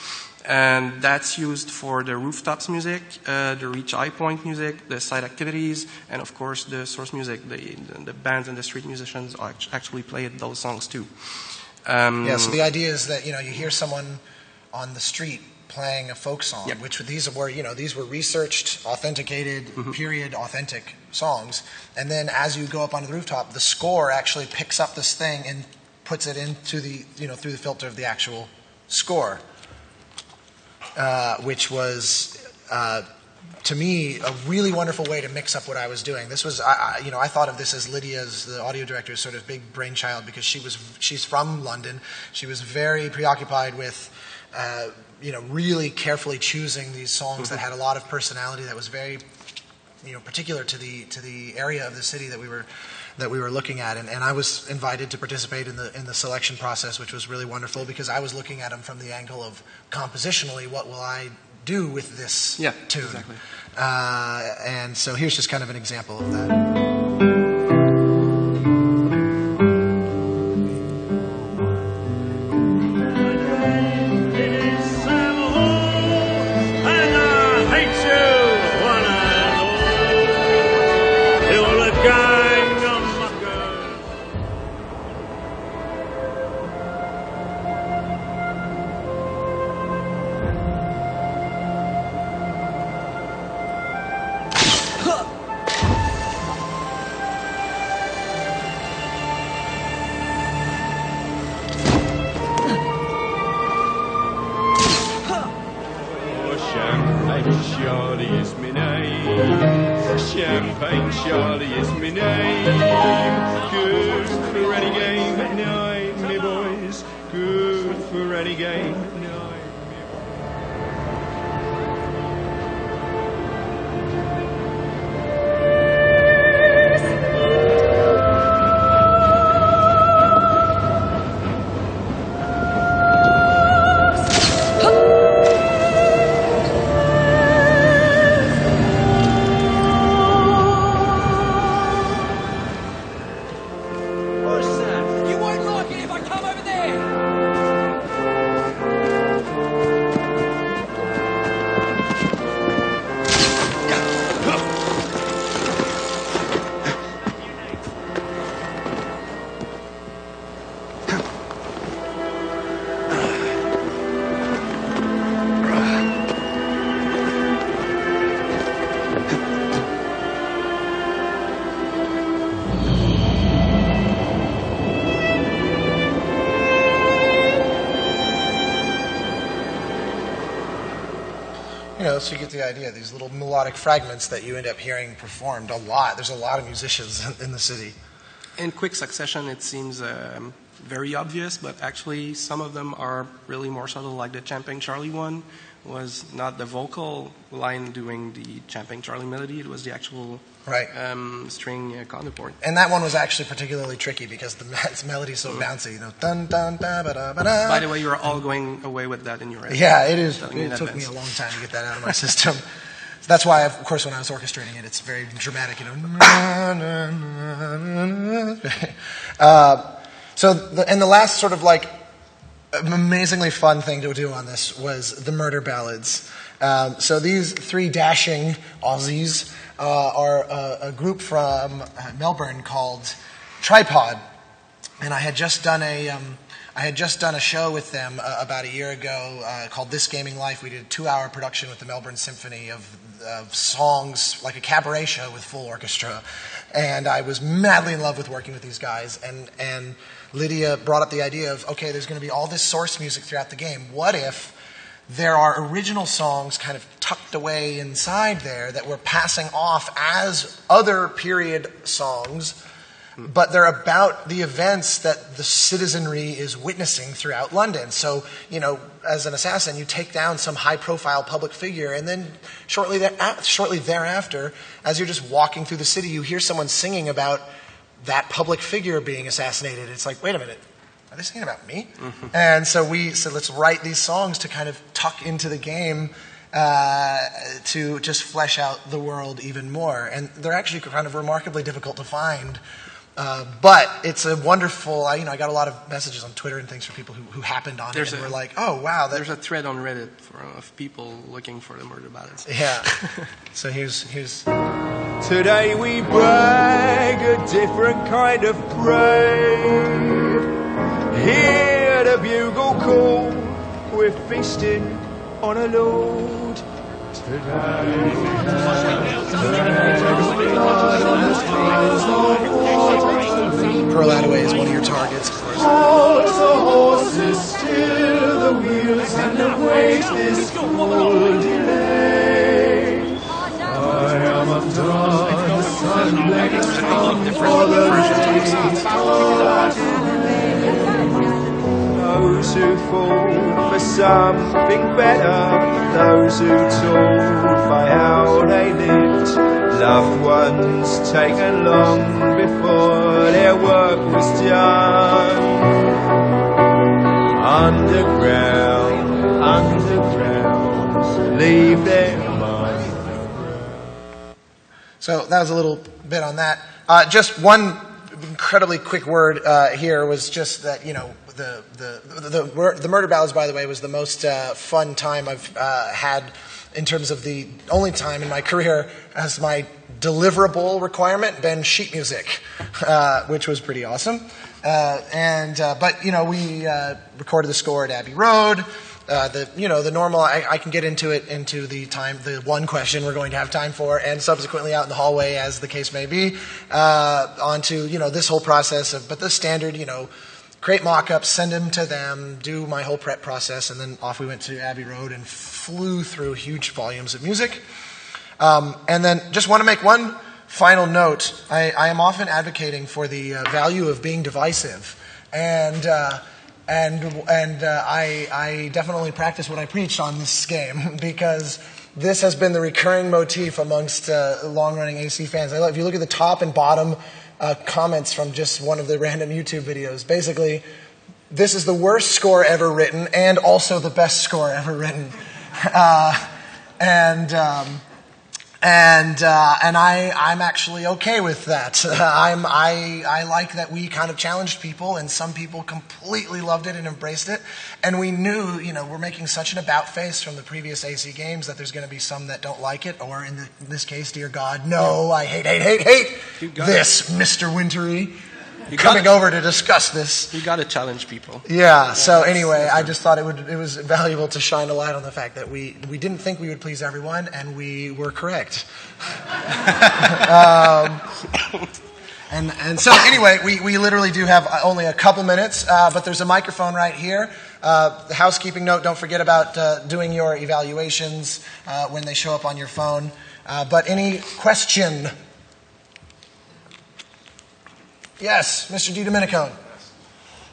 And that's used for the rooftops music, the reach high point music, the side activities, and of course the source music. The bands and the street musicians actually played those songs too. So the idea is that you hear someone on the street playing a folk song, Yep. which these were researched, authenticated, period authentic songs, and then as you go up onto the rooftop, the score actually picks up this thing and puts it into the through the filter of the actual score. Which was, to me, a really wonderful way to mix up what I was doing. This was, I thought of this as Lydia's, the audio director's, sort of big brainchild because she's from London. She was very preoccupied with, really carefully choosing these songs that had a lot of personality. That was very, particular to the area of the city that we were looking at, and I was invited to participate in the selection process, which was really wonderful because I was looking at them from the angle of compositionally, what will I do with this tune? Exactly. And so here's just kind of an example of that. Champagne Charlie is my name. Good for any game at night, me boys. Good for any game at night. So you get the idea, these little melodic fragments that you end up hearing performed a lot. There's a lot of musicians in the city. In quick succession, it seems very obvious, but actually some of them are really more subtle, like the Champagne Charlie one was not the vocal line doing the Champagne Charlie melody, it was the actual string counterpoint. And that one was actually particularly tricky because the melody's so bouncy, dun dun da ba da ba da. By the way, you're all going away with that in your head. Yeah, it is. It took me a long time to get that out of my system. So that's why, of course, when I was orchestrating it, it's very dramatic, and the last sort of like amazingly fun thing to do on this was the murder ballads. So these three dashing Aussies are a group from Melbourne called Tripod, and I had just done a show with them about a year ago called This Gaming Life. We did a 2-hour production with the Melbourne Symphony of songs, like a cabaret show with full orchestra, and I was madly in love with working with these guys. And Lydia brought up the idea of, okay, there's going to be all this source music throughout the game. What if there are original songs kind of tucked away inside there that we're passing off as other period songs but they're about the events that the citizenry is witnessing throughout London. So, as an assassin, you take down some high-profile public figure, and then shortly thereafter, as you're just walking through the city, you hear someone singing about that public figure being assassinated. It's like, wait a minute, are they singing about me? And so we said, let's write these songs to kind of tuck into the game to just flesh out the world even more. And they're actually kind of remarkably difficult to find. But it's a wonderful, I got a lot of messages on Twitter and things from people who happened on it and were like, oh, wow. There's a thread on Reddit of people looking for the murder ballads. Yeah. So here's... Today we brag a different kind of parade. Hear the bugle call, we're feasting on a load. Pearl Attaway is one of your targets, of course. Hold the horses still, the wheels and the weight this full delay. I am undone, the sun blaze for the those who fall for something better, those who told by how they lived, loved ones taken long before their work was done. Underground, leave their mind. So that was a little bit on that. Just one incredibly quick word here was just that, the Murder Ballads, by the way, was the most fun time I've had in terms of the only time in my career as my deliverable requirement been sheet music, which was pretty awesome. But we recorded the score at Abbey Road. The normal, I can get into the one question we're going to have time for, and subsequently out in the hallway, as the case may be, onto, this whole process but the standard, create mock-ups, send them to them, do my whole prep process, and then off we went to Abbey Road and flew through huge volumes of music. And then just want to make one final note. I am often advocating for the value of being divisive, and I definitely practice what I preach on this game, because this has been the recurring motif amongst long-running AC fans. If you look at the top and bottom comments from just one of the random YouTube videos, basically, this is the worst score ever written and also the best score ever written. I'm actually okay with that. I like that we kind of challenged people, and some people completely loved it and embraced it. And we knew, we're making such an about face from the previous AC games that there's going to be some that don't like it, or in this case, dear God, no, I hate this, Mr. Wintory. Coming over to discuss this. You got to challenge people. Yeah. So anyway, I just thought it was valuable to shine a light on the fact that we didn't think we would please everyone, and we were correct. And so anyway, we literally do have only a couple minutes, but there's a microphone right here. The housekeeping note: don't forget about doing your evaluations when they show up on your phone. But any question? Yes, Mr. DiDomenico.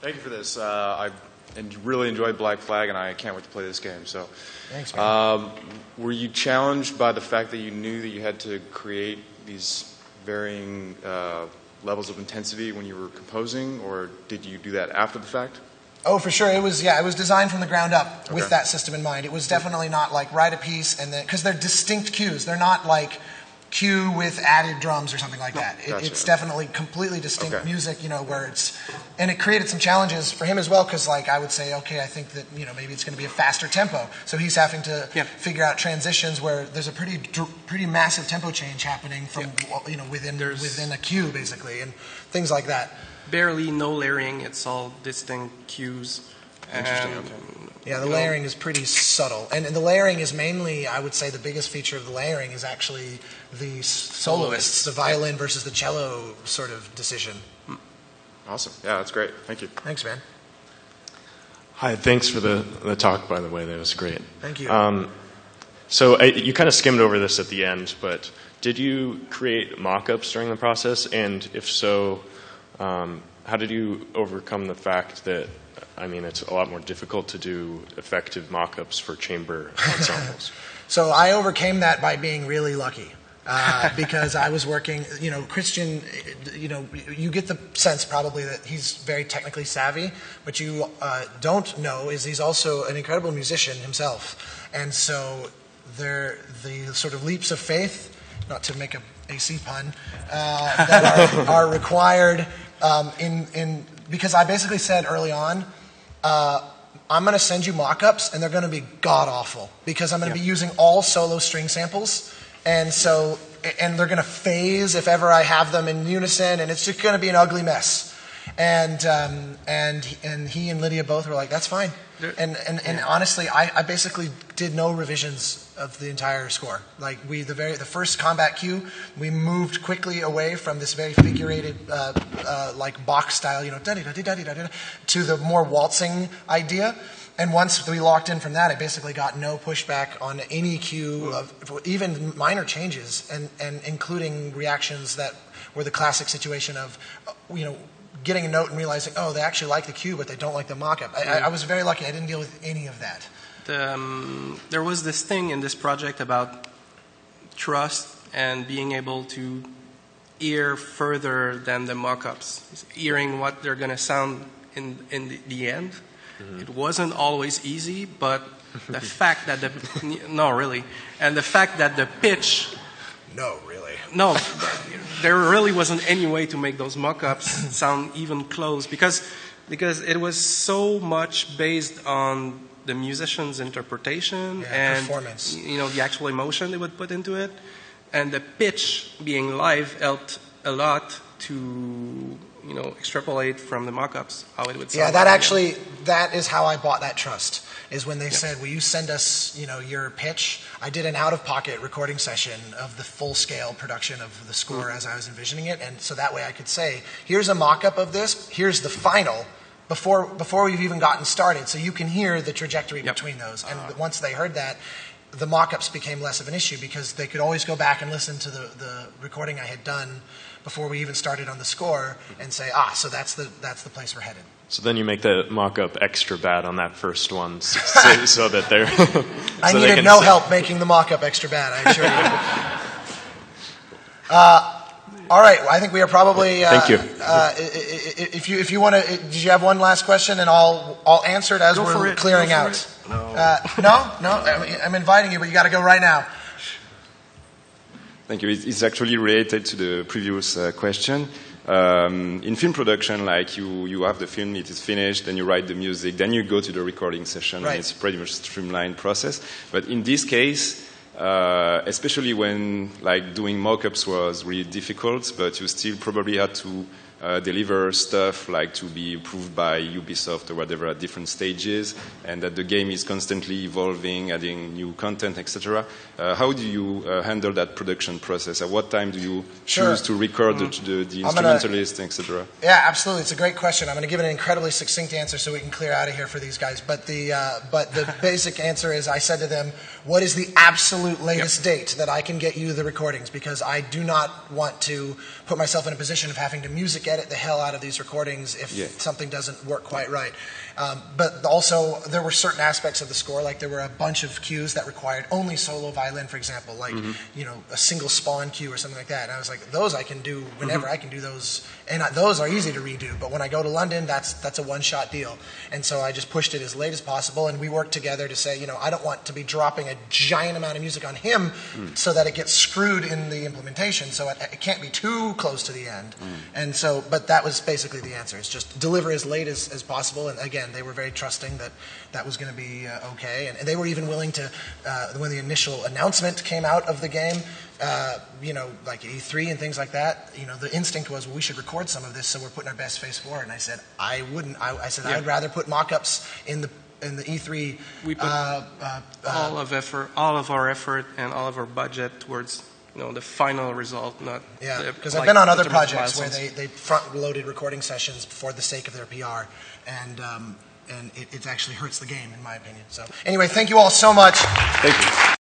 Thank you for this. I really enjoyed Black Flag, and I can't wait to play this game. So, thanks, man. Were you challenged by the fact that you knew that you had to create these varying levels of intensity when you were composing, or did you do that after the fact? Oh, for sure. It was designed from the ground up with that system in mind. It was definitely not like write a piece and then, because they're distinct cues. They're not like cue with added drums or something like that. Gotcha. It's definitely completely distinct music, where and it created some challenges for him as well, because I would say, okay, I think that, maybe it's going to be a faster tempo. So he's having to figure out transitions where there's a pretty massive tempo change happening from, within a cue, basically, and things like that. Barely no layering, it's all distinct cues. Yeah, the layering is pretty subtle. And the layering is mainly, I would say, the biggest feature of the layering is actually the soloists, the violin versus the cello sort of decision. Awesome. Yeah, that's great. Thank you. Thanks, man. Hi, thanks for the talk, by the way. That was great. Thank you. So you kind of skimmed over this at the end, but did you create mock-ups during the process? And if so, How did you overcome the fact that, I mean, it's a lot more difficult to do effective mock-ups for chamber ensembles? So I overcame that by being really lucky. Because I was working, Christian, you get the sense probably that he's very technically savvy, but you don't know is he's also an incredible musician himself. And so the sort of leaps of faith, not to make a AC pun, that are required because I basically said early on, I'm going to send you mock-ups and they're going to be god-awful because I'm going to be using all solo string samples. And they're going to phase if ever I have them in unison, and it's just going to be an ugly mess. And he and Lydia both were like, that's fine. And honestly, I basically did no revisions of the entire score. Like the first combat cue, we moved quickly away from this very figurated like Bach style, to the more waltzing idea. And once we locked in from that, I basically got no pushback on any cue of even minor changes, and including reactions that were the classic situation of, getting a note and realizing, oh, they actually like the cue, but they don't like the mock-up. I was very lucky. I didn't deal with any of that. There was this thing in this project about trust and being able to ear further than the mock-ups, hearing what they're going to sound in the end. It wasn't always easy, but the fact that and the fact that the pitch, there really wasn't any way to make those mock-ups sound even close because it was so much based on the musician's interpretation and performance. The actual emotion they would put into it, and the pitch being live helped a lot to extrapolate from the mock-ups how it would sound. Yeah, that is how I bought that trust, is when they said, will you send us, your pitch? I did an out-of-pocket recording session of the full-scale production of the score as I was envisioning it, and so that way I could say, here's a mock-up of this, here's the final, before we've even gotten started, so you can hear the trajectory between those. And once they heard that, the mock-ups became less of an issue because they could always go back and listen to the recording I had done before we even started on the score and say, so that's the place we're headed. So then you make the mock-up extra bad on that first one so that they're... I needed no help making the mock-up extra bad, I assure you. All right, I think we are probably... Thank you. If you want to... Did you have one last question? And I'll answer it as we're clearing out. No? I'm inviting you, but you got to go right now. Thank you. It's actually related to the previous question. In film production, like you have the film, it is finished, then you write the music, then you go to the recording session, and it's pretty much a streamlined process. But in this case, especially when like doing mock-ups was really difficult, but you still probably had to deliver stuff like to be approved by Ubisoft or whatever at different stages, and that the game is constantly evolving, adding new content, etc. How do you handle that production process? At what time do you choose to record the instrumentalist, etc.? Yeah, absolutely. It's a great question. I'm going to give it an incredibly succinct answer so we can clear out of here for these guys. But the basic answer is I said to them, what is the absolute latest date that I can get you the recordings? Because I do not want to put myself in a position of having to music edit the hell out of these recordings if something doesn't work quite right. But also, there were certain aspects of the score, like there were a bunch of cues that required only solo violin, for example, like a single spawn cue or something like that. And I was like, those I can do whenever. I can do those, and those are easy to redo. But when I go to London, that's a one-shot deal. And so I just pushed it as late as possible, and we worked together to say, I don't want to be dropping a giant amount of music on him so that it gets screwed in the implementation. So it can't be too close to the end. And so, but that was basically the answer. It's just deliver as late as possible. And again, they were very trusting that was going to be okay. And they were even willing to, when the initial announcement came out of the game, like E3 and things like that, the instinct was, well, we should record some of this, so we're putting our best face forward. And I said, I wouldn't. I said, I'd rather put mock-ups in the E3. We put all of our effort and all of our budget towards the final result, not because I've been on other projects where they front-loaded recording sessions for the sake of their PR, and it actually hurts the game, in my opinion. So anyway, thank you all so much. Thank you.